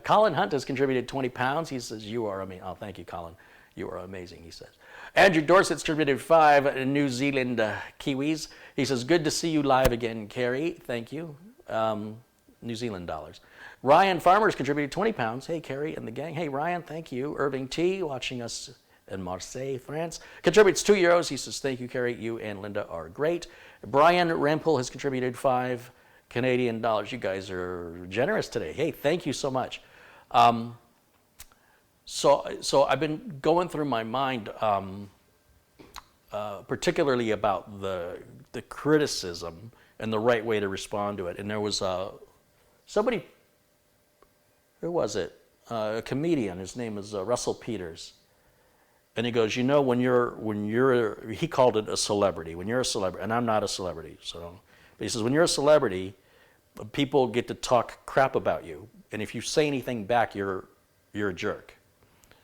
Colin Hunt has contributed 20 pounds. He says, you are amazing. Oh, thank you, Colin. You are amazing, he says. Andrew Dorsett's contributed 5 New Zealand Kiwis. He says, good to see you live again, Carrie. Thank you. New Zealand dollars. Ryan Farmer's contributed 20 pounds. Hey, Carrie and the gang. Hey, Ryan, thank you. Irving T, watching us in Marseille, France, contributes €2. He says, thank you, Carrie. You and Linda are great. Brian Rampel has contributed 5 Canadian dollars. You guys are generous today. Hey, thank you so much. So I've been going through my mind, particularly about the criticism and the right way to respond to it. And there was somebody, who was it? A comedian. His name is Russell Peters. And he goes, you know, he called it a celebrity. When you're a celebrity, and I'm not a celebrity, so, but he says, when you're a celebrity, people get to talk crap about you. And if you say anything back, you're a jerk.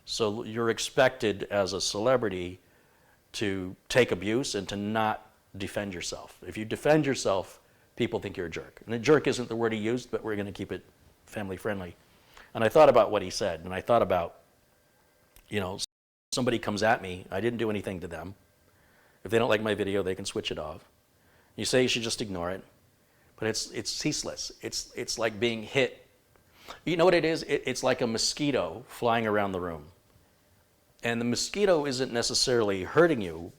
So you're expected as a celebrity to take abuse and to not defend yourself. If you defend yourself, people think you're a jerk. And a jerk isn't the word he used, but we're going to keep it family friendly. And I thought about what he said, and I thought about, you know, somebody comes at me, I didn't do anything to them. If they don't like my video, they can switch it off. You say you should just ignore it, but it's ceaseless. It's like being hit. You know what it is? It's like a mosquito flying around the room. And the mosquito isn't necessarily hurting you,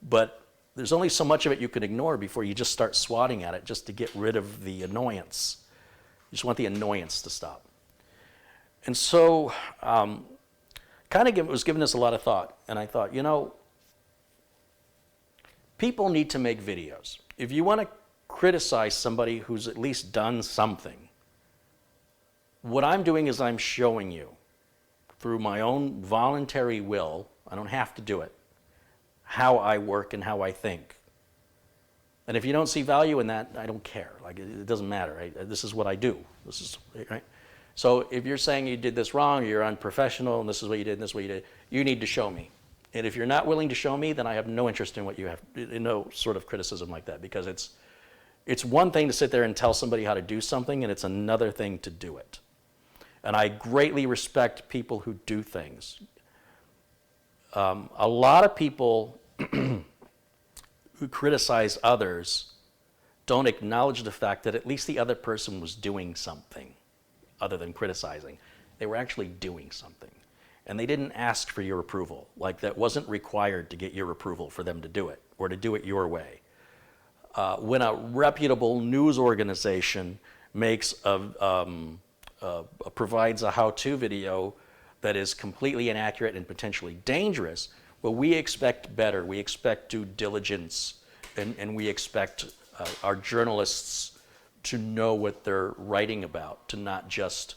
but there's only so much of it you can ignore before you just start swatting at it just to get rid of the annoyance. You just want the annoyance to stop. And so, was giving this a lot of thought, and I thought, you know, people need to make videos. If you want to criticize somebody who's at least done something, what I'm doing is I'm showing you through my own voluntary will, I don't have to do it, how I work and how I think. And if you don't see value in that, I don't care. Like, it doesn't matter. Right? This is what I do. This is, right? So if you're saying you did this wrong, or you're unprofessional, and this is what you did, and this is what you did, you need to show me. And if you're not willing to show me, then I have no interest in what you have, in no sort of criticism like that, because it's one thing to sit there and tell somebody how to do something, and it's another thing to do it. And I greatly respect people who do things. A lot of people who criticize others don't acknowledge the fact that at least the other person was doing something other than criticizing. They were actually doing something. And they didn't ask for your approval. Like, that wasn't required to get your approval for them to do it, or to do it your way. When a reputable news organization makes provides a how-to video that is completely inaccurate and potentially dangerous, well, we expect better. We expect due diligence, and we expect our journalists to know what they're writing about, to not just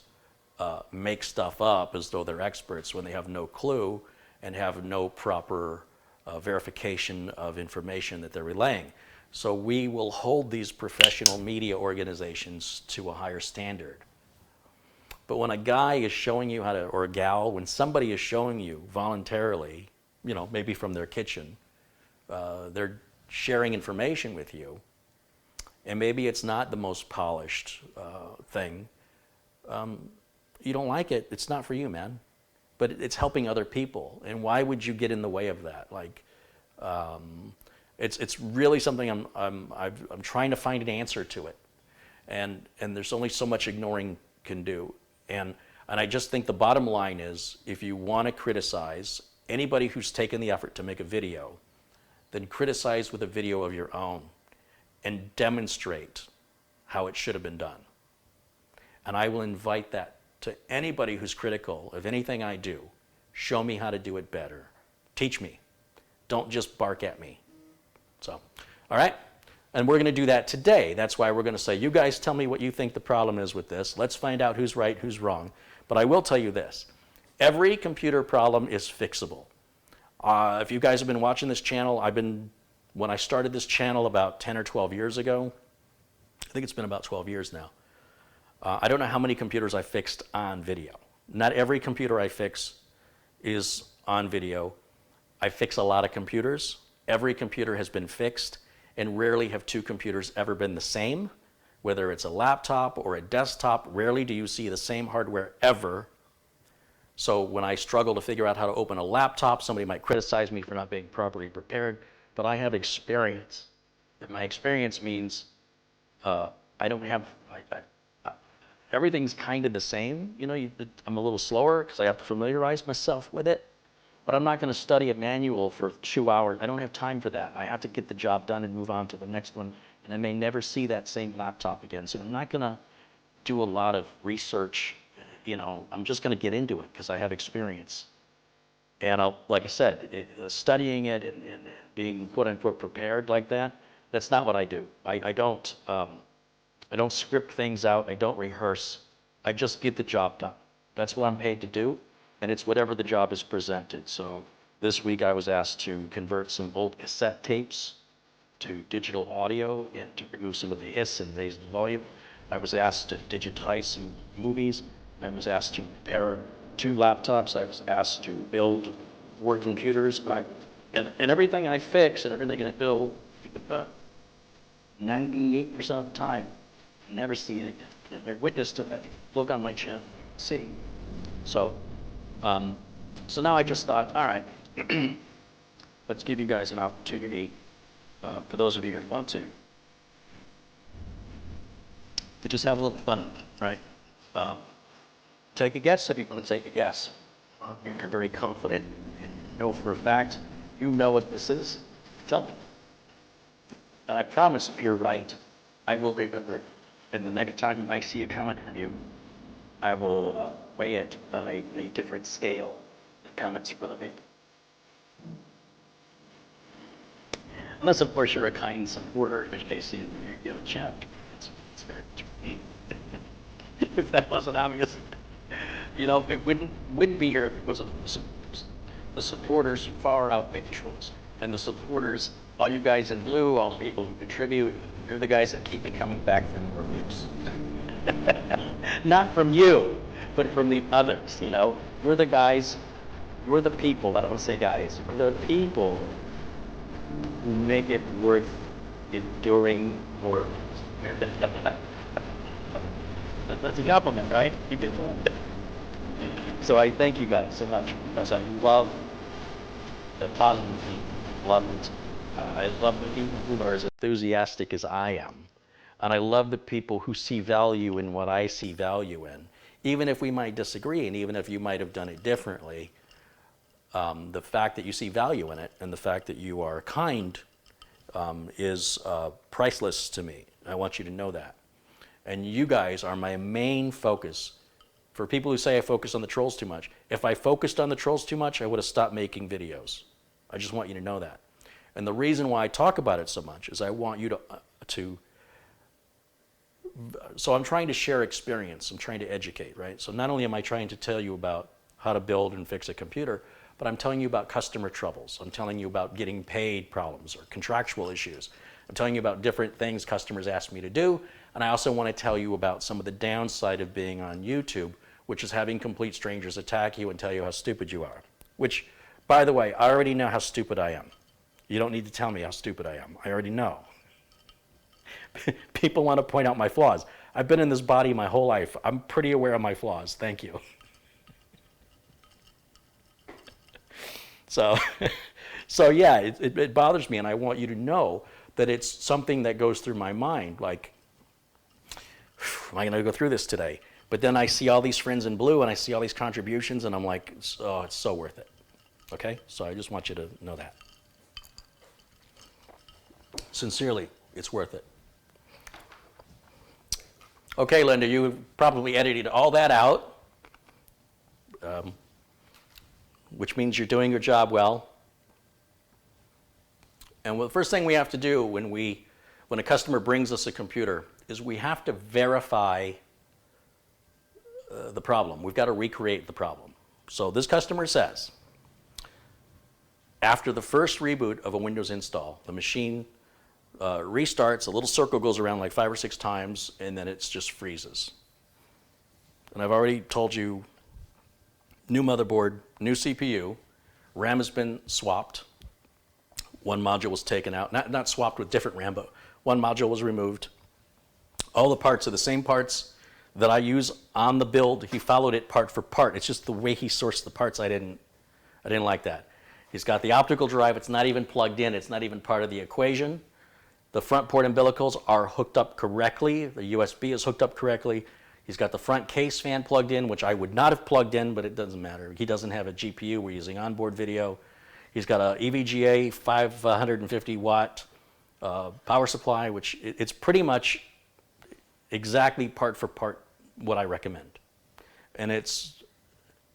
make stuff up as though they're experts when they have no clue and have no proper verification of information that they're relaying. So we will hold these professional media organizations to a higher standard. But when a guy is showing you how to, or a gal, when somebody is showing you voluntarily, you know, maybe from their kitchen, they're sharing information with you, and maybe it's not the most polished thing, you don't like it, it's not for you, man. But it's helping other people, and why would you get in the way of that? Like, it's really something I'm trying to find an answer to it, and there's only so much ignoring can do. And I just think the bottom line is, if you want to criticize anybody who's taken the effort to make a video, then criticize with a video of your own and demonstrate how it should have been done. And I will invite that to anybody who's critical of anything I do. Show me how to do it better. Teach me. Don't just bark at me. So, all right? And we're going to do that today. That's why we're going to say, you guys tell me what you think the problem is with this. Let's find out who's right, who's wrong. But I will tell you this. Every computer problem is fixable. If you guys have been watching this channel, when I started this channel about 10 or 12 years ago, I think it's been about 12 years now, I don't know how many computers I fixed on video. Not every computer I fix is on video. I fix a lot of computers. Every computer has been fixed, and rarely have two computers ever been the same. whether it's a laptop or a desktop. Rarely do you see the same hardware ever. So when I struggle to figure out how to open a laptop, somebody might criticize me for not being properly prepared, but I have experience. And my experience means I don't have, everything's kind of the same. You know, I'm a little slower because I have to familiarize myself with it, but I'm not going to study a manual for 2 hours. I don't have time for that. I have to get the job done and move on to the next one, and I may never see that same laptop again. So I'm not going to do a lot of research. You know, I'm just going to get into it because I have experience. And like I said, studying it and being quote unquote prepared like that, that's not what I do. I don't script things out. I don't rehearse. I just get the job done. That's what I'm paid to do, and it's whatever the job is presented. So this week I was asked to convert some old cassette tapes to digital audio and to remove some of the hiss and raise the volume. I was asked to digitize some movies. I was asked to repair 2 laptops. I was asked to build work computers. And everything I fix and everything I build, 98% of the time, I never see it again. I witness to that look on my chin, see. So now I just thought, all right, let's give you guys an opportunity, for those of you who want to just have a little fun, right? Take a guess if you want to take a guess. You're very confident and know for a fact you know what this is. Tell me. And I promise if you're right, I will remember it. And the next time I see a comment from you, I will weigh it on a different scale. The comments you're going to make. Unless, of course, you're a kind supporter, in which case you give a check. It's very true. If that wasn't obvious. You know, it wouldn't be here because of the supporters far outweigh the trolls. And the supporters, all you guys in blue, all the people who contribute, you're the guys that keep me coming back for more views. Not from you, but from the others, you know. We're the guys, we're the people, I don't want to say guys, we're the people who make it worth enduring more. That's a compliment, right? You did well. So I thank you guys so much because I love the positive people. I love the people who are as enthusiastic as I am. And I love the people who see value in what I see value in. Even if we might disagree and even if you might have done it differently, the fact that you see value in it and the fact that you are kind is priceless to me. I want you to know that. And you guys are my main focus. For people who say I focus on the trolls too much, if I focused on the trolls too much, I would have stopped making videos. I just want you to know that. And the reason why I talk about it so much is I want you so I'm trying to share experience. I'm trying to educate, right? So not only am I trying to tell you about how to build and fix a computer, but I'm telling you about customer troubles. I'm telling you about getting paid problems or contractual issues. I'm telling you about different things customers ask me to do. And I also want to tell you about some of the downside of being on YouTube, which is having complete strangers attack you and tell you how stupid you are. Which, by the way, I already know how stupid I am. You don't need to tell me how stupid I am. I already know. People want to point out my flaws. I've been in this body my whole life. I'm pretty aware of my flaws. Thank you. So yeah, it bothers me, and I want you to know that it's something that goes through my mind, like, am I going to go through this today? But then I see all these friends in blue, and I see all these contributions, and I'm like, oh, it's so worth it. Okay? So I just want you to know that. Sincerely, it's worth it. Okay, Linda, you probably edited all that out, which means you're doing your job well. And the first thing we have to do when a customer brings us a computer is we have to verify the problem. We've got to recreate the problem. So this customer says, after the first reboot of a Windows install, the machine restarts, a little circle goes around like 5 or 6 times, and then it just freezes. And I've already told you, new motherboard, new CPU, RAM has been swapped. One module was taken out, not swapped with different RAM, but one module was removed. All the parts are the same parts that I use on the build. He followed it part for part. It's just the way he sourced the parts I didn't like that. He's got the optical drive. It's not even plugged in. It's not even part of the equation. The front port umbilicals are hooked up correctly. The USB is hooked up correctly. He's got the front case fan plugged in, which I would not have plugged in, but it doesn't matter. He doesn't have a GPU. We're using onboard video. He's got a EVGA 550 watt power supply, which it's pretty much exactly part for part what I recommend. And it's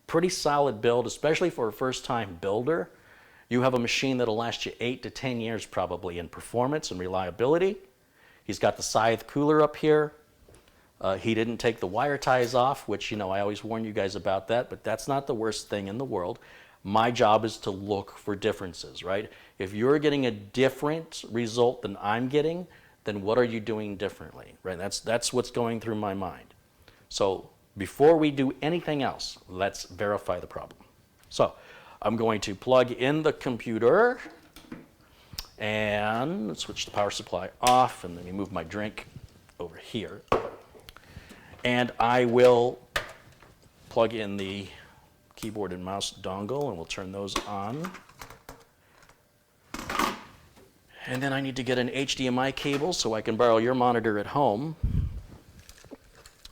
pretty solid build, especially for a first-time builder. You have a machine that'll last you 8 to 10 years probably in performance and reliability. He's got the scythe cooler up here. He didn't take the wire ties off, which, I always warn you guys about that, but that's not the worst thing in the world. My job is to look for differences, right? If you're getting a different result than I'm getting, then what are you doing differently, right? That's what's going through my mind. So before we do anything else, let's verify the problem. So I'm going to plug in the computer and switch the power supply off, and let me move my drink over here. And I will plug in the keyboard and mouse dongle, and we'll turn those on. And then I need to get an HDMI cable so I can borrow your monitor at home.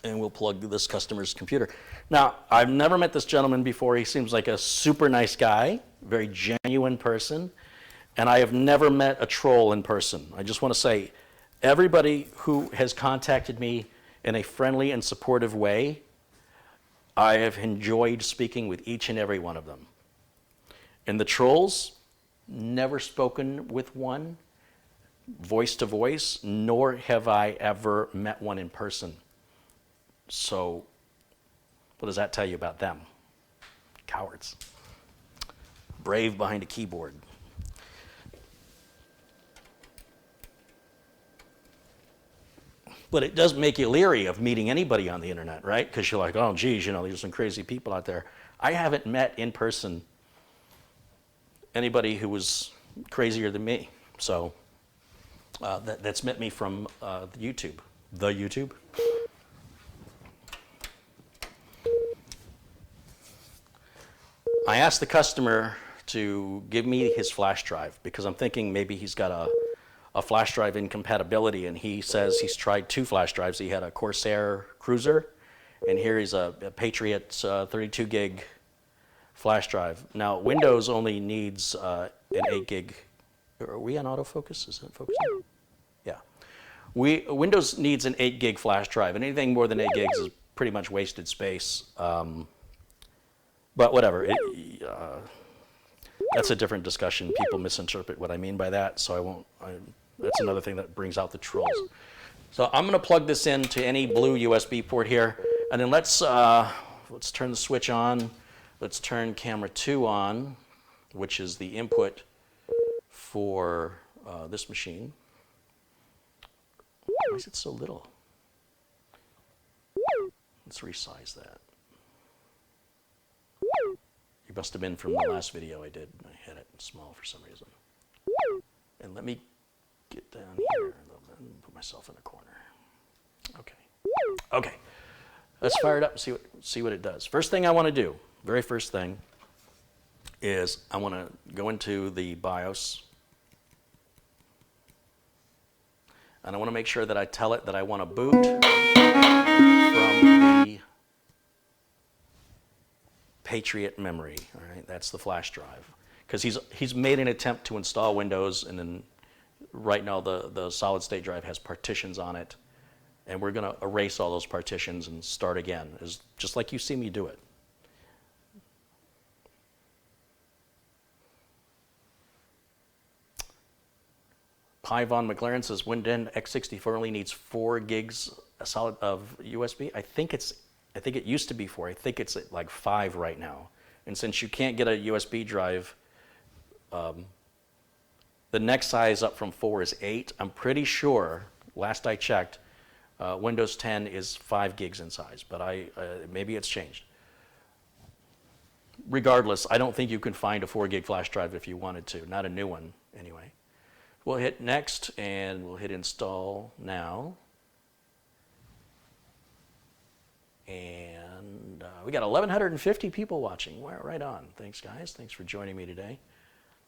And we'll plug this customer's computer. Now, I've never met this gentleman before. He seems like a super nice guy, very genuine person. And I have never met a troll in person. I just want to say, everybody who has contacted me in a friendly and supportive way, I have enjoyed speaking with each and every one of them. And the trolls, never spoken with one, voice to voice, nor have I ever met one in person. So, what does that tell you about them? Cowards. Brave behind a keyboard. But it does make you leery of meeting anybody on the internet, right? Because you're like, oh, geez, there's some crazy people out there. I haven't met in person anybody who was crazier than me. So that's met me from the YouTube. The YouTube. I asked the customer to give me his flash drive because I'm thinking maybe he's got a flash drive incompatibility, and he says he's tried 2 flash drives. He had a Corsair Cruiser, and here he's a Patriot 32 gig flash drive. Now, Windows only needs an 8 gig. Are we on autofocus? Is that focusing? Yeah. Windows needs an 8 gig flash drive, and anything more than 8 gigs is pretty much wasted space. But whatever. That's a different discussion. People misinterpret what I mean by that, so I won't. That's another thing that brings out the trolls. So I'm going to plug this into any blue USB port here, and then let's turn the switch on. Let's turn camera 2 on, which is the input for this machine. Why is it so little? Let's resize that. You must have been from the last video I did. I had it small for some reason. And let me get down here a little bit and put myself in a corner. Okay. Okay. Let's fire it up and see what it does. First thing I want to do, very first thing, is I want to go into the BIOS. And I want to make sure that I tell it that I want to boot from the Patriot memory. All right, that's the flash drive. Because he's made an attempt to install Windows, and then right now the solid state drive has partitions on it, and we're going to erase all those partitions and start again, just like you see me do it. Pi Von McLaren says Windows x64 only needs 4 gigs solid of USB. I think it used to be 4. I think it's at like 5 right now. And since you can't get a USB drive, the next size up from 4 is 8. I'm pretty sure, last I checked, Windows 10 is 5 gigs in size, but maybe it's changed. Regardless, I don't think you can find a 4 gig flash drive if you wanted to, not a new one anyway. We'll hit next and we'll hit install now. And we got 1,150 people watching. Well, right on. Thanks, guys. Thanks for joining me today.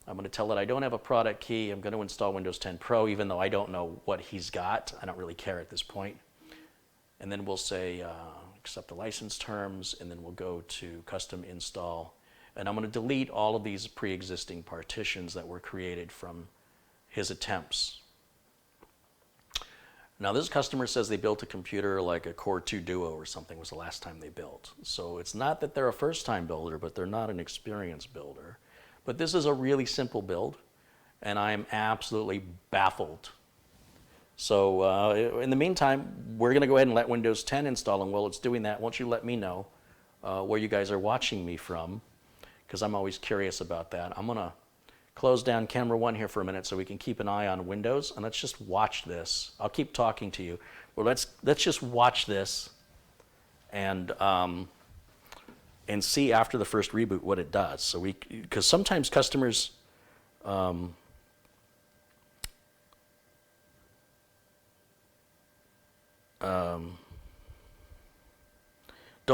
I'm going to tell it I don't have a product key. I'm going to install Windows 10 Pro, even though I don't know what he's got. I don't really care at this point. And then we'll say accept the license terms, and then we'll go to custom install. And I'm going to delete all of these pre-existing partitions that were created from his attempts. Now this customer says they built a computer like a Core 2 Duo or something was the last time they built. So it's not that they're a first-time builder, but they're not an experienced builder. But this is a really simple build, and I'm absolutely baffled. So in the meantime, we're going to go ahead and let Windows 10 install, and while it's doing that, won't you let me know where you guys are watching me from, because I'm always curious about that. I'm going to close down camera 1 here for a minute so we can keep an eye on Windows, and let's just watch this. I'll keep talking to you. Well, let's just watch this and see after the first reboot what it does. So because sometimes customers don't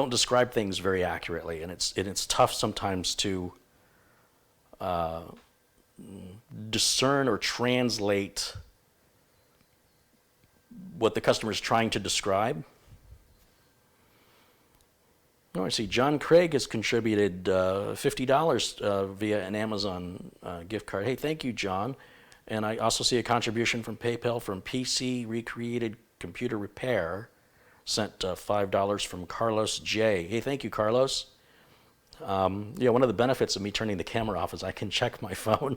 describe things very accurately, and it's tough sometimes to discern or translate what the customer is trying to describe. Oh, I see John Craig has contributed $50 via an Amazon gift card. Hey, thank you, John. And I also see a contribution from PayPal from PC Recreated Computer Repair, sent $5 from Carlos J. Hey, thank you, Carlos. Yeah, one of the benefits of me turning the camera off is I can check my phone.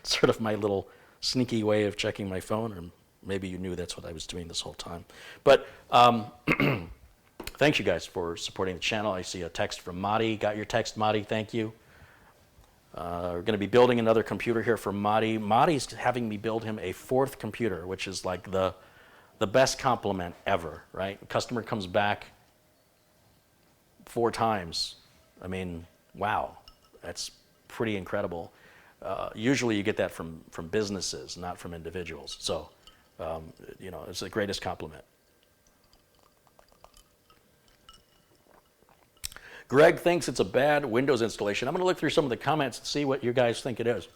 Sort of my little sneaky way of checking my phone, or maybe you knew that's what I was doing this whole time. But thanks you guys for supporting the channel. I see a text from Madi. Got your text, Madi, thank you. We're going to be building another computer here for Madi. Madi's having me build him a 4th computer, which is like the best compliment ever, right? The customer comes back 4 times. I mean, wow, that's pretty incredible. Usually you get that from businesses, not from individuals. So, you know, it's the greatest compliment. Greg thinks it's a bad Windows installation. I'm going to look through some of the comments and see what you guys think it is.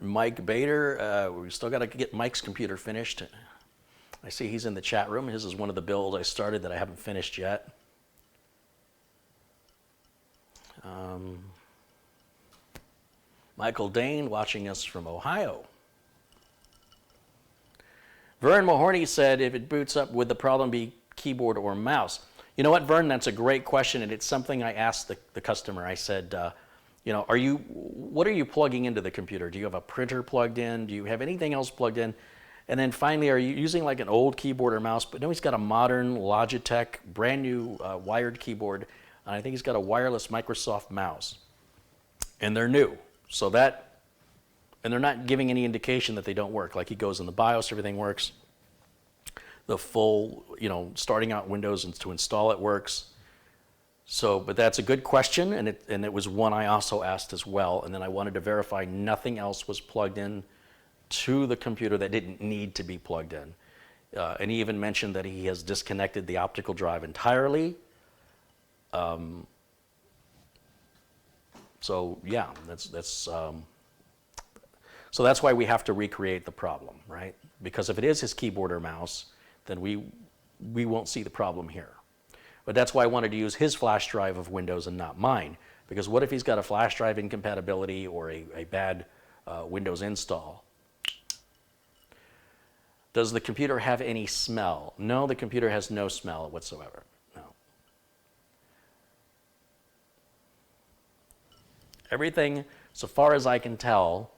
Mike Bader, we still got to get Mike's computer finished. I see he's in the chat room. His is one of the builds I started that I haven't finished yet. Michael Dane watching us from Ohio. Vern Mahorny said, if it boots up, would the problem be keyboard or mouse? You know what, Vern, that's a great question, and it's something I asked the customer. I said, you know, what are you plugging into the computer? Do you have a printer plugged in? Do you have anything else plugged in? And then finally, are you using like an old keyboard or mouse? But no, he's got a modern Logitech, brand new wired keyboard, and I think he's got a wireless Microsoft mouse. And they're new. So and they're not giving any indication that they don't work. Like he goes in the BIOS, everything works. The full, you know, starting out Windows and to install it works. So, but that's a good question, and it was one I also asked as well. And then I wanted to verify nothing else was plugged in to the computer that didn't need to be plugged in. And he even mentioned that he has disconnected the optical drive entirely. So yeah, so that's why we have to recreate the problem, right? Because if it is his keyboard or mouse, then we won't see the problem here. But that's why I wanted to use his flash drive of Windows and not mine. Because what if he's got a flash drive incompatibility or a bad Windows install? Does the computer have any smell? No, the computer has no smell whatsoever. No. Everything, so far as I can tell,